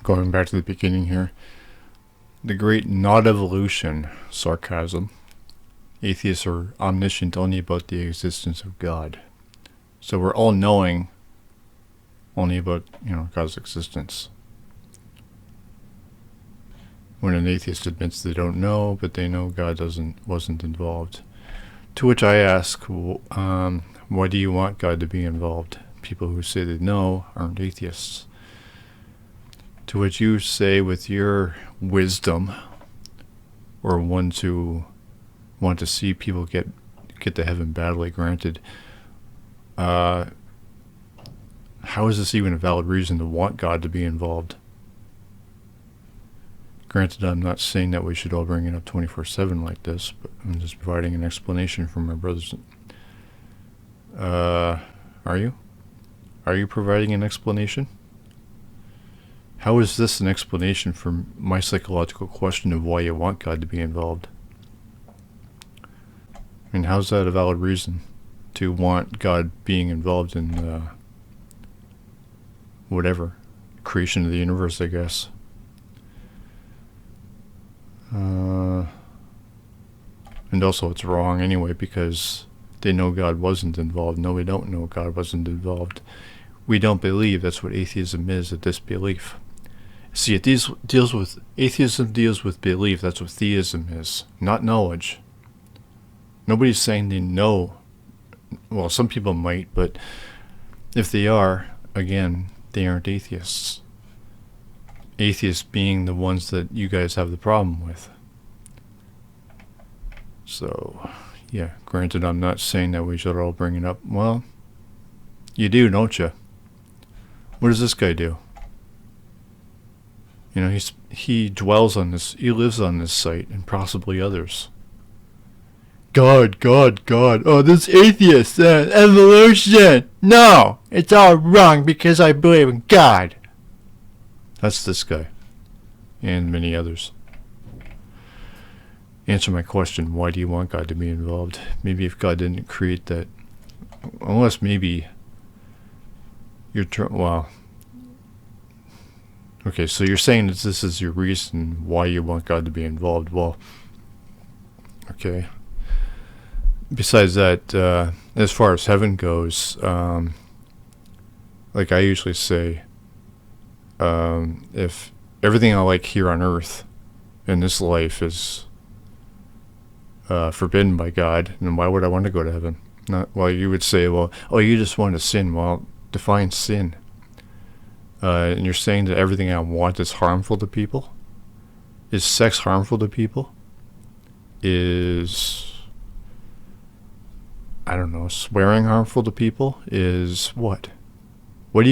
going back to the beginning here. The great not evolution sarcasm. Atheists are omniscient only about the existence of God. So we're all knowing only about, God's existence. When an atheist admits they don't know, but they know God wasn't involved. To which I ask, why do you want God to be involved? People who say they know aren't atheists. To which you say with your wisdom, or ones who want to see people get to heaven badly, granted, how is this even a valid reason to want God to be involved? Granted, I'm not saying that we should all bring it up 24/7 like this, but I'm just providing an explanation for my brothers. Are you? Are you providing an explanation? How is this an explanation for my psychological question of why you want God to be involved? I mean, how's that a valid reason to want God being involved in whatever, creation of the universe, I guess? And also it's wrong anyway because they know God wasn't involved. No, we don't know God wasn't involved. We don't believe. That's what atheism is, a disbelief. See, atheism deals with belief. That's what theism is, not knowledge. Nobody's saying they know. Well, some people might, but if they are, again, they aren't atheists. Atheists being the ones that you guys have the problem with. So, yeah, granted, I'm not saying that we should all bring it up. Well, you do, don't you? What does this guy do? He dwells on this, he lives on this site, and possibly others. God. Oh, this atheist, evolution. No, it's all wrong because I believe in God. That's this guy. And many others. Answer my question, why do you want God to be involved? Maybe if God didn't create that, unless maybe okay, so you're saying that this is your reason why you want God to be involved. Well, okay. Besides that, as far as heaven goes, like I usually say, if everything I like here on earth in this life is forbidden by God, then why would I want to go to heaven? You would say, you just want to sin. Well, define sin. And you're saying that everything I want is harmful to people? Is sex harmful to people? Is, I don't know, swearing harmful to people? Is what? You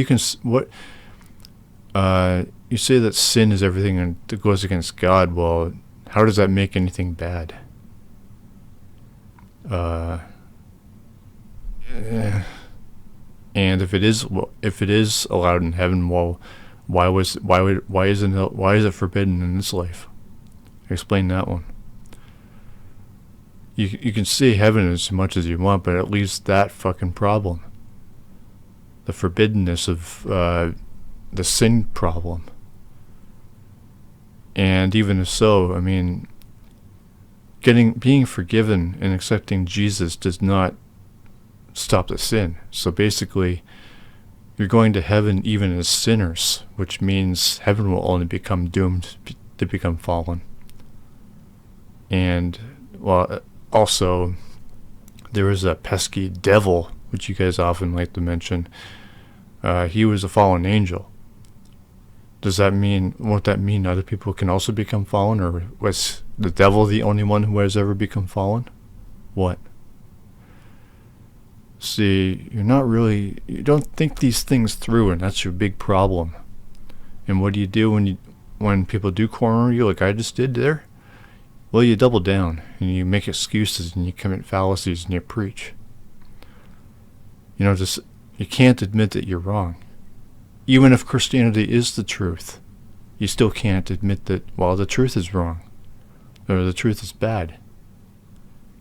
say that sin is everything that goes against God. Well, how does that make anything bad? And if it is allowed in heaven, well, why is it forbidden in this life? Explain that one. You can say heaven as much as you want, but it leaves that fucking problem. The forbiddenness of the sin problem. And even so, I mean, being forgiven and accepting Jesus does not stop the sin. So basically, you're going to heaven even as sinners, which means heaven will only become doomed to become fallen. And, also, there is a pesky devil, which you guys often like to mention. He was a fallen angel. Won't that mean other people can also become fallen, or was the devil the only one who has ever become fallen? What? See, you don't think these things through, and that's your big problem. And what do you do when people do corner you, like I just did there? Well, you double down, and you make excuses, and you commit fallacies, and you preach. You can't admit that you're wrong. Even if Christianity is the truth, you still can't admit that, the truth is wrong, or the truth is bad.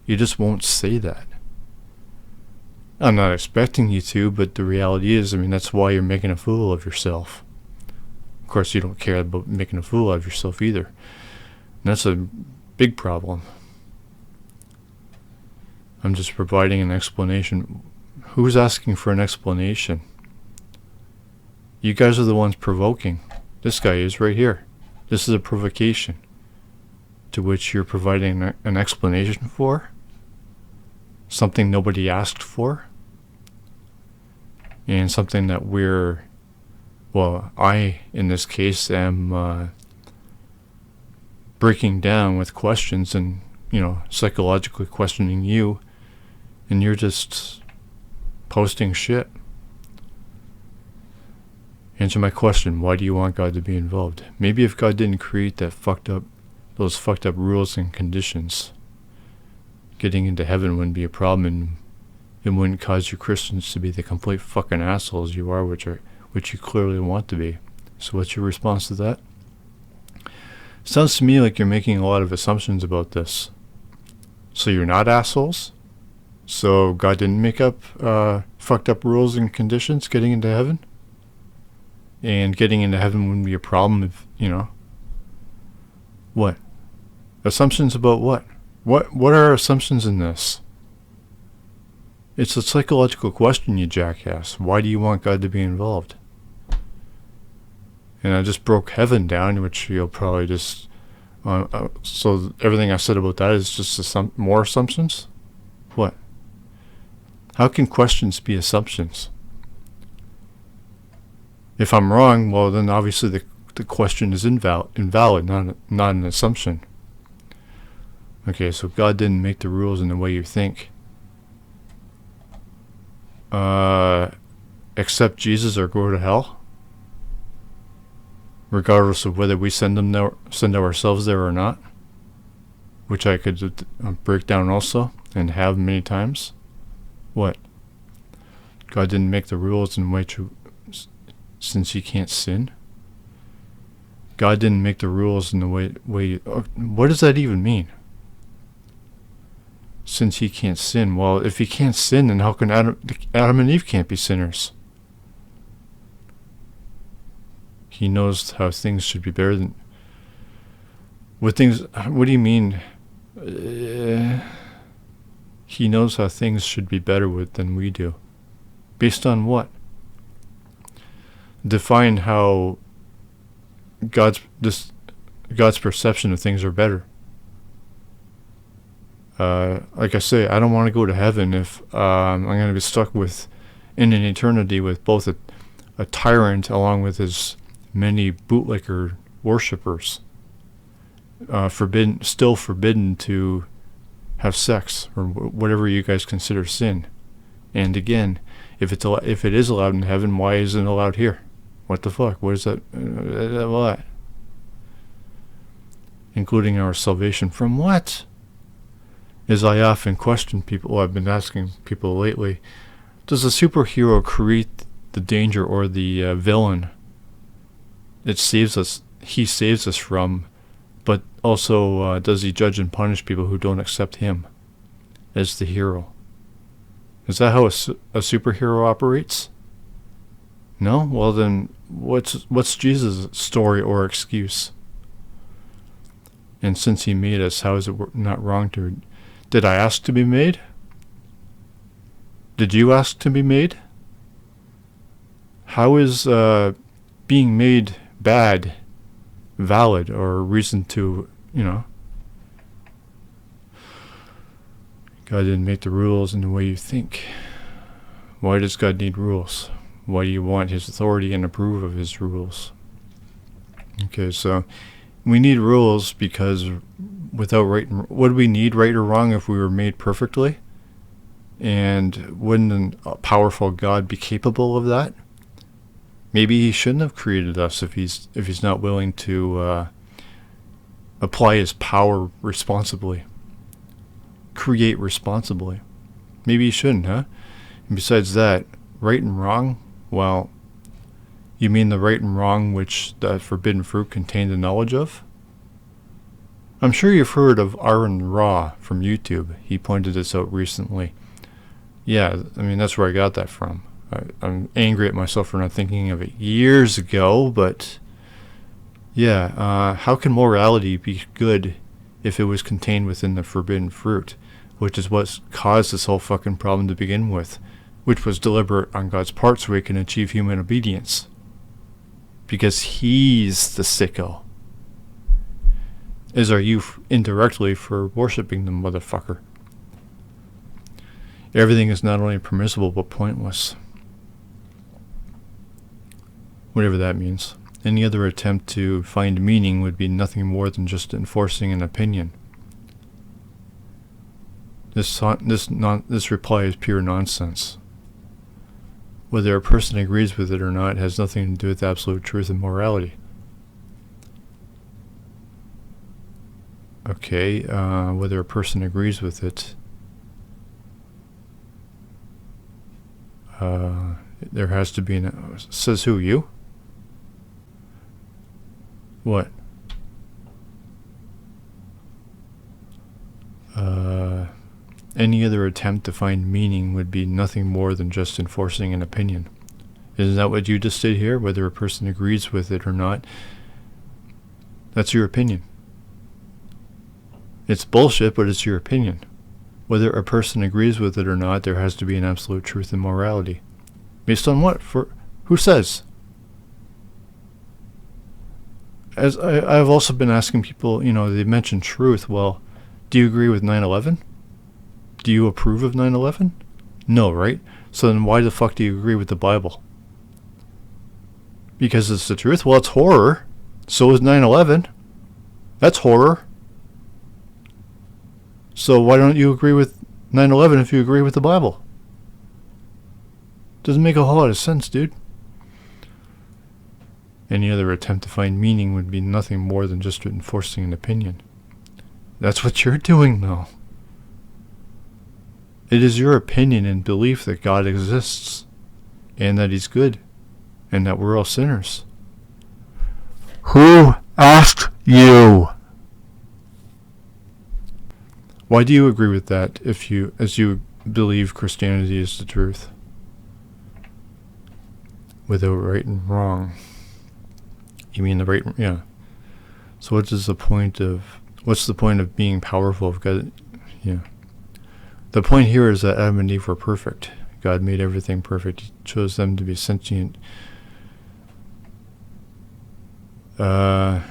You just won't say that. I'm not expecting you to, but the reality is, that's why you're making a fool of yourself. course, you don't care about making a fool out of yourself either. And that's a big problem. I'm just providing an explanation. Who's asking for an explanation? You guys are the ones provoking. This guy is right here. This is a provocation to which you're providing an explanation for. Something nobody asked for. And something that I, in this case, am breaking down with questions and, psychologically questioning you. And you're just posting shit. Answer my question. Why do you want God to be involved? Maybe if God didn't create those fucked up rules and conditions, getting into heaven wouldn't be a problem, and it wouldn't cause you Christians to be the complete fucking assholes you are, which you clearly want to be. So what's your response to that? Sounds to me like you're making a lot of assumptions about this. So you're not assholes? So God didn't make up fucked up rules and conditions getting into heaven? And getting into heaven wouldn't be a problem if, What? Assumptions about what? What are assumptions in this? It's a psychological question, you jackass. Why do you want God to be involved? And I just broke heaven down, which you'll probably just... so everything I said about that is just more assumptions? What? How can questions be assumptions? If I'm wrong, well then obviously the question is invalid, not an assumption. Okay, so God didn't make the rules in the way you think. Accept Jesus or go to hell? Regardless of whether we send ourselves there or not? Which I could break down also, and have many times. What? God didn't make the rules in which since you can't sin? God didn't make the rules in the way what does that even mean? Since he can't sin. Well, if he can't sin, then how can Adam and Eve can't be sinners? He knows how things should be better than... What do you mean? He knows how things should be better than we do. Based on what? Define how God's perception of things are better. Like I say, I don't want to go to heaven if I'm going to be stuck in an eternity with both a tyrant along with his many bootlicker worshippers. Still forbidden to have sex or whatever you guys consider sin. And again, if it is allowed in heaven, why isn't it allowed here? What the fuck? What is that? What? Including our salvation from what? As I often question people, I've been asking people lately, does a superhero create the danger or the villain that he saves us from, but also does he judge and punish people who don't accept him as the hero? Is that how a superhero operates? No? Well then, what's Jesus' story or excuse? And since he made us, how is it not wrong to... Did I ask to be made? Did you ask to be made? How is being made bad valid or a reason to, God didn't make the rules in the way you think. Why does God need rules? Why do you want his authority and approve of his rules? Okay, so we need rules because without would we need right or wrong if we were made perfectly? And wouldn't a powerful God be capable of that? Maybe he shouldn't have created us if he's not willing to apply his power responsibly. Create responsibly. Maybe he shouldn't, huh? And besides that, right and wrong, well, you mean the right and wrong which the forbidden fruit contained the knowledge of? I'm sure you've heard of Aaron Ra from YouTube. He pointed this out recently. Yeah, I mean, that's where I got that from. I'm angry at myself for not thinking of it years ago, but Yeah, how can morality be good if it was contained within the forbidden fruit, which is what caused this whole fucking problem to begin with, which was deliberate on God's part so he can achieve human obedience. Because he's the sicko. As are you indirectly for worshipping the motherfucker. Everything is not only permissible but pointless. Whatever that means. Any other attempt to find meaning would be nothing more than just enforcing an opinion. This reply is pure nonsense. Whether a person agrees with it or not has nothing to do with absolute truth and morality. Okay, whether a person agrees with it, there has to be says who, you? What? Any other attempt to find meaning would be nothing more than just enforcing an opinion. Isn't that what you just did here? Whether a person agrees with it or not, that's your opinion. It's bullshit, but it's your opinion. Whether a person agrees with it or not, there has to be an absolute truth and morality. Based on what? For who says? As I've also been asking people, they mention truth. Well, do you agree with 9/11? Do you approve of 9/11? No, right? So then why the fuck do you agree with the Bible? Because it's the truth? Well, it's horror. So is 9/11. That's horror. So why don't you agree with 9/11 if you agree with the Bible? Doesn't make a whole lot of sense, dude. Any other attempt to find meaning would be nothing more than just enforcing an opinion. That's what you're doing, though. It is your opinion and belief that God exists, and that he's good, and that we're all sinners. Who asked you? Why do you agree with that as you believe Christianity is the truth? Without right and wrong. You mean the right, yeah. So what's the point of being powerful if God, yeah. The point here is that Adam and Eve were perfect. God made everything perfect. He chose them to be sentient. Well,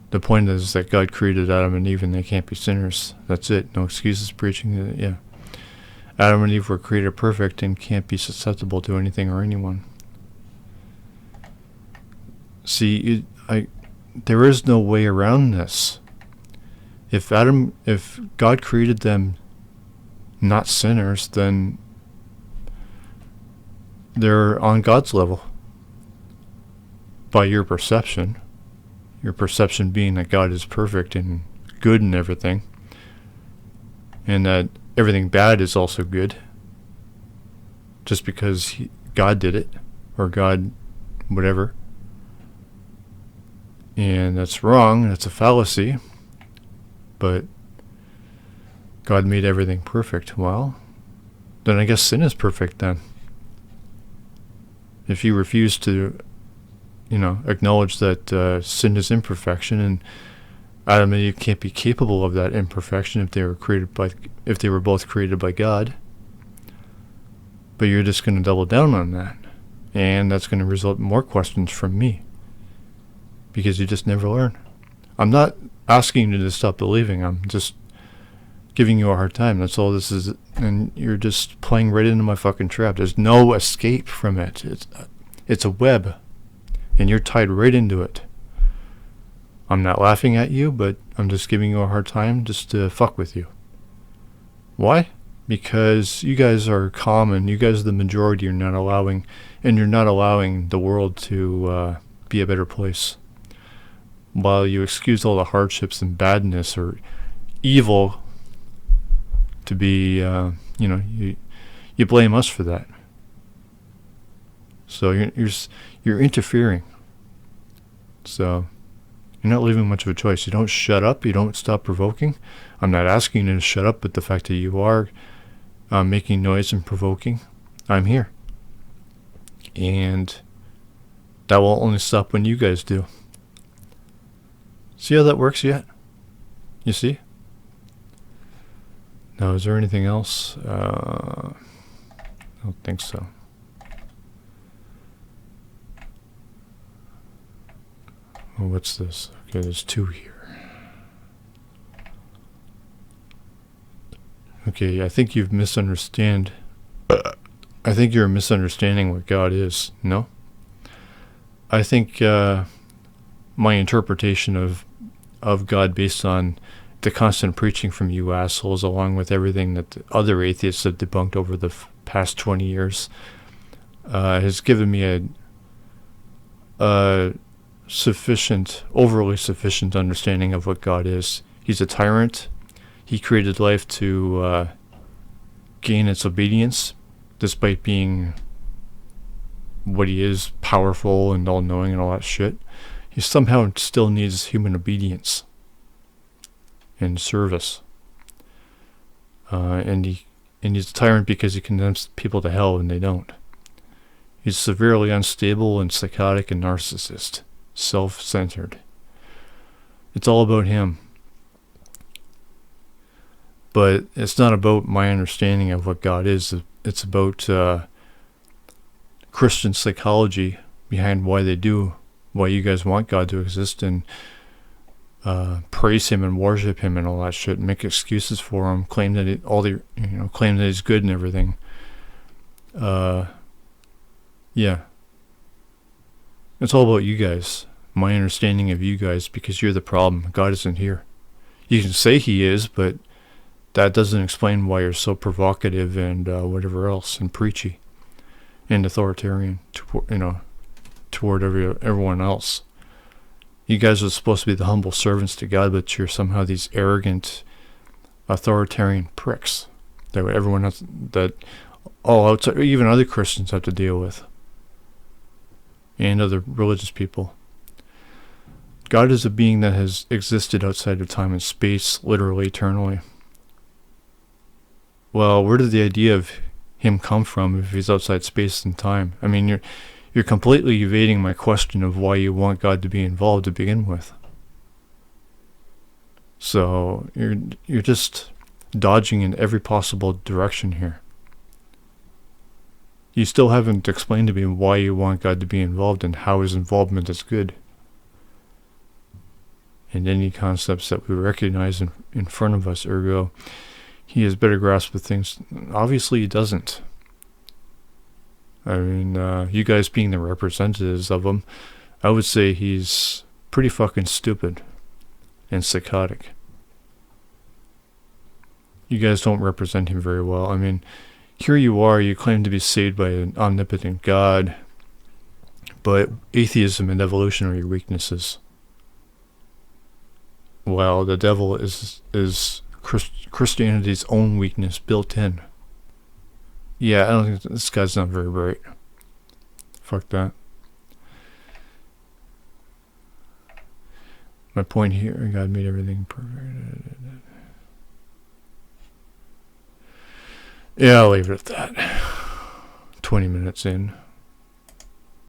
the point is that God created Adam and Eve and they can't be sinners. That's it. No excuses preaching. Yeah. Adam and Eve were created perfect and can't be susceptible to anything or anyone. See, there is no way around this. If God created them not sinners, then they're on God's level. By your perception being that God is perfect and good and everything, and that everything bad is also good, just because God did it, or God whatever. And that's wrong, that's a fallacy. But God made everything perfect. Well, then I guess sin is perfect then. If you refuse to, acknowledge that sin is imperfection, and Adam and Eve can't be capable of that imperfection if they were both created by God. But you're just going to double down on that, and that's going to result in more questions from me. Because you just never learn. I'm not asking you to stop believing. I'm just giving you a hard time. That's all this is. And you're just playing right into my fucking trap. There's no escape from it. It's a web. And you're tied right into it. I'm not laughing at you, but I'm just giving you a hard time just to fuck with you. Why? Because you guys are common. You guys are the majority. You're not allowing the world to be a better place. While you excuse all the hardships and badness or evil to be, you blame us for that. So you're interfering. So you're not leaving much of a choice. You don't shut up. You don't stop provoking. I'm not asking you to shut up, but the fact that you are making noise and provoking, I'm here. And That will only stop when you guys do. See how that works yet? You see? Now, is there anything else? I don't think so. Oh, what's this? Okay, there's 2 here. Okay, I think you've misunderstood. I think you're misunderstanding what God is. No? I think my interpretation of God based on the constant preaching from you assholes, along with everything that the other atheists have debunked over the past 20 years, has given me a overly sufficient understanding of what God is. He's a tyrant. He created life to gain its obedience, despite being what he is, powerful and all-knowing and all that shit. He somehow still needs human obedience and service. And he's a tyrant because he condemns people to hell when they don't. He's severely unstable and psychotic and narcissist. Self-centered. It's all about him. But it's not about my understanding of what God is. It's about Christian psychology behind why you guys want God to exist and praise him and worship him and all that shit, and make excuses for him, claim that claim that he's good and everything. Yeah. It's all about you guys. My understanding of you guys, because you're the problem. God isn't here. You can say he is, but that doesn't explain why you're so provocative and whatever else, and preachy and authoritarian, toward everyone else. You guys are supposed to be the humble servants to God, but you're somehow these arrogant, authoritarian pricks that everyone else, that all outside, even other Christians have to deal with, and other religious people. God is a being that has existed outside of time and space, literally eternally. Well, where did the idea of him come from if he's outside space and time? I mean, you're completely evading my question of why you want God to be involved to begin with. So you're just dodging in every possible direction here. You still haven't explained to me why you want God to be involved and how his involvement is good. And any concepts that we recognize in front of us, ergo, he has better grasp of things. Obviously he doesn't. I mean, you guys being the representatives of him, I would say he's pretty fucking stupid and psychotic. You guys don't represent him very well. I mean, here you are, you claim to be saved by an omnipotent God, but atheism and evolution are your weaknesses. Well, the devil is Christianity's own weakness built in. Yeah, I don't think this guy's not very bright. Fuck that. My point here, God made everything perfect. Yeah, I'll leave it at that. 20 minutes in.